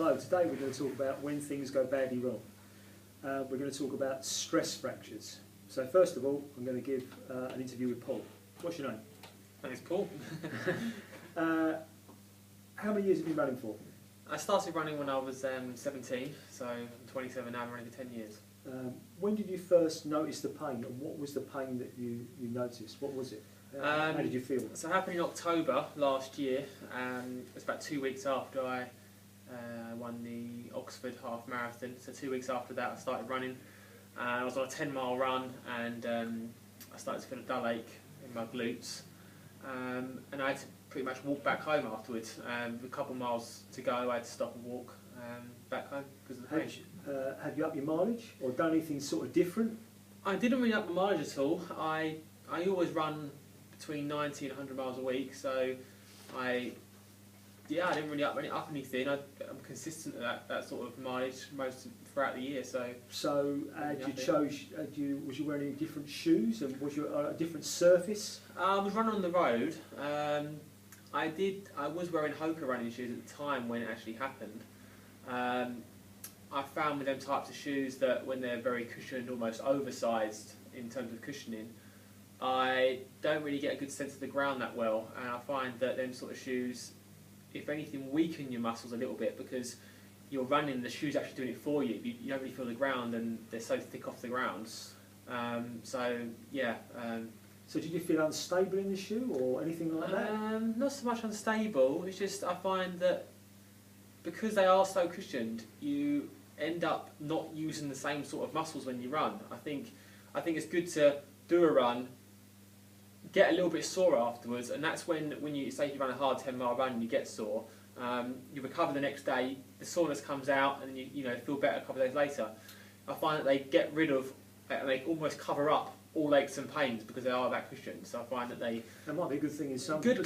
Hello, today we're going to talk about when things go badly wrong. We're going to talk about stress fractures. So first of all, I'm going to give an interview with Paul. What's your name? Thanks, Paul. How many years have you been running for? I started running when I was 17, so I'm 27 now, I'm running for 10 years. When did you first notice the pain, and what was the pain that you noticed? What was it? How did you feel? So it happened in October last year. It was about 2 weeks after I won the Oxford half marathon. So 2 weeks after that I started running. I was on a 10-mile run, and I started to feel a dull ache in my glutes. And I had to pretty much walk back home afterwards. With a couple of miles to go, I had to stop and walk back home because of the pain. Have you upped your mileage or done anything sort of different? I didn't really up my mileage at all. I always run between 90 and 100 miles a week, so I didn't really up anything. I'm consistent at that sort of mileage most throughout the year. So was you wearing any different shoes, and was you a different surface? I was running on the road. I was wearing Hoka running shoes at the time when it actually happened. I found with them types of shoes that when they're very cushioned, almost oversized in terms of cushioning, I don't really get a good sense of the ground that well, and I find that them sort of shoes, if anything, weaken your muscles a little bit because you're running, the shoe's actually doing it for you. You don't really feel the ground, and they're so thick off the ground. So did you feel unstable in the shoe or anything like that? Not so much unstable, it's just I find that because they are so cushioned, you end up not using the same sort of muscles when you run. I think it's good to do a run, get a little bit sore afterwards, and that's when you say if you run a hard 10-mile run and you get sore, you recover the next day, the soreness comes out, and you feel better a couple of days later. I find that they get rid of, and they almost cover up all aches and pains because they are that cushioned. So I find that that might be a good thing in some people.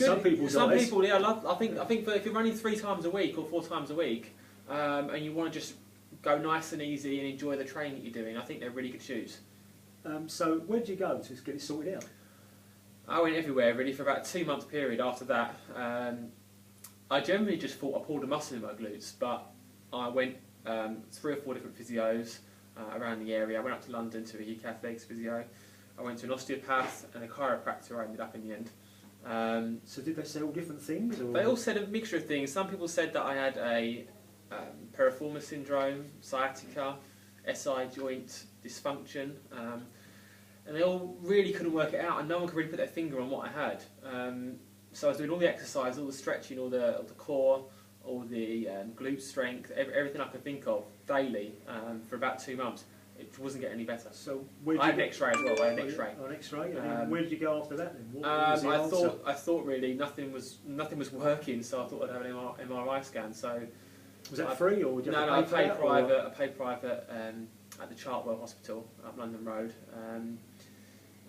Some people, yeah, I think if you're running 3 times a week or 4 times a week, and you want to just go nice and easy and enjoy the training that you're doing, I think they're really good shoes. So where did you go to get it sorted out? I went everywhere really for about a 2-month period after that. I generally just thought I pulled a muscle in my glutes, but I went 3 or 4 different physios around the area. I went up to London to a UK Athletics physio. I went to an osteopath and a chiropractor. I ended up in the end. So did they say all different things? Or? They all said a mixture of things. Some people said that I had a piriformis syndrome, sciatica, SI joint dysfunction, and they all really couldn't work it out, and no one could really put their finger on what I had. So I was doing all the exercise, all the stretching, all the core, all the glute strength, everything I could think of daily for about 2 months. It wasn't getting any better. So I had an X-ray as well. I had an X-ray. An X-ray. Where did you go after that then? I thought really nothing was working, so I thought I'd have an MRI scan. So was that free or did you have I to pay paid for that, private. I paid private at the Chartwell Hospital up London Road,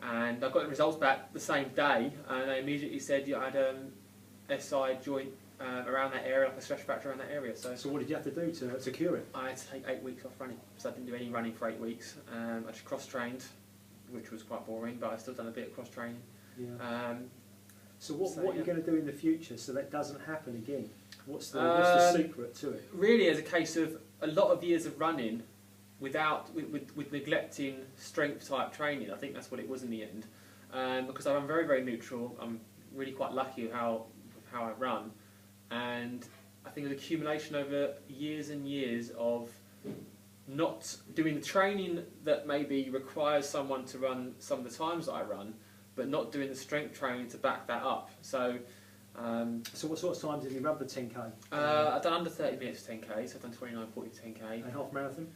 and I got the results back the same day, and they immediately said I had SI joint around that area, like a stress fracture around that area. So what did you have to do to cure it? I had to take 8 weeks off running, so I didn't do any running for 8 weeks. I just cross-trained, which was quite boring, but I still done a bit of cross-training. Yeah. So what are you going to do in the future so that doesn't happen again? What's the secret to it? Really, as a case of a lot of years of running with neglecting strength type training. I think that's what it was in the end. Because I'm very, very neutral. I'm really quite lucky with how I run. And I think there's accumulation over years and years of not doing the training that maybe requires someone to run some of the times that I run, but not doing the strength training to back that up. So what sort of times have you run for 10k? I've done under 30 minutes 10k, so I've done 29:40 10k. And half marathon?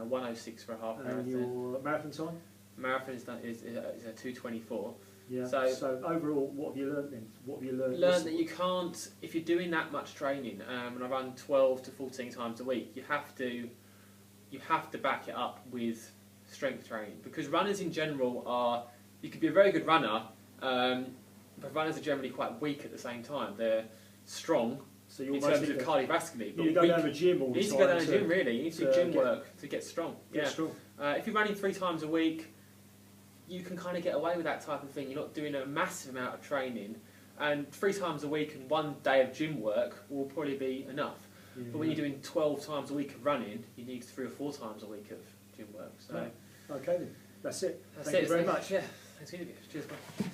1:06 for a half marathon. And your marathon time? Marathon is a 2:24. Yeah. So overall, what have you learned then? What have you learned? Learned that you can't, if you're doing that much training, and I run 12 to 14 times a week, you have to back it up with strength training, because runners in general you could be a very good runner, but runners are generally quite weak at the same time. They're strong. So in terms of cardiovascularly, but you go down the gym all the time. You need to go down the gym, really. You need to do gym work to get strong. Get strong. If you're running 3 times a week, you can kind of get away with that type of thing. You're not doing a massive amount of training, and 3 times a week and 1 day of gym work will probably be enough. But when you're doing 12 times a week of running, you need 3 or 4 times a week of gym work. So Right. Okay then, that's it. that's Thank it. you very much. Yeah, thanks for the interview. Cheers, bye.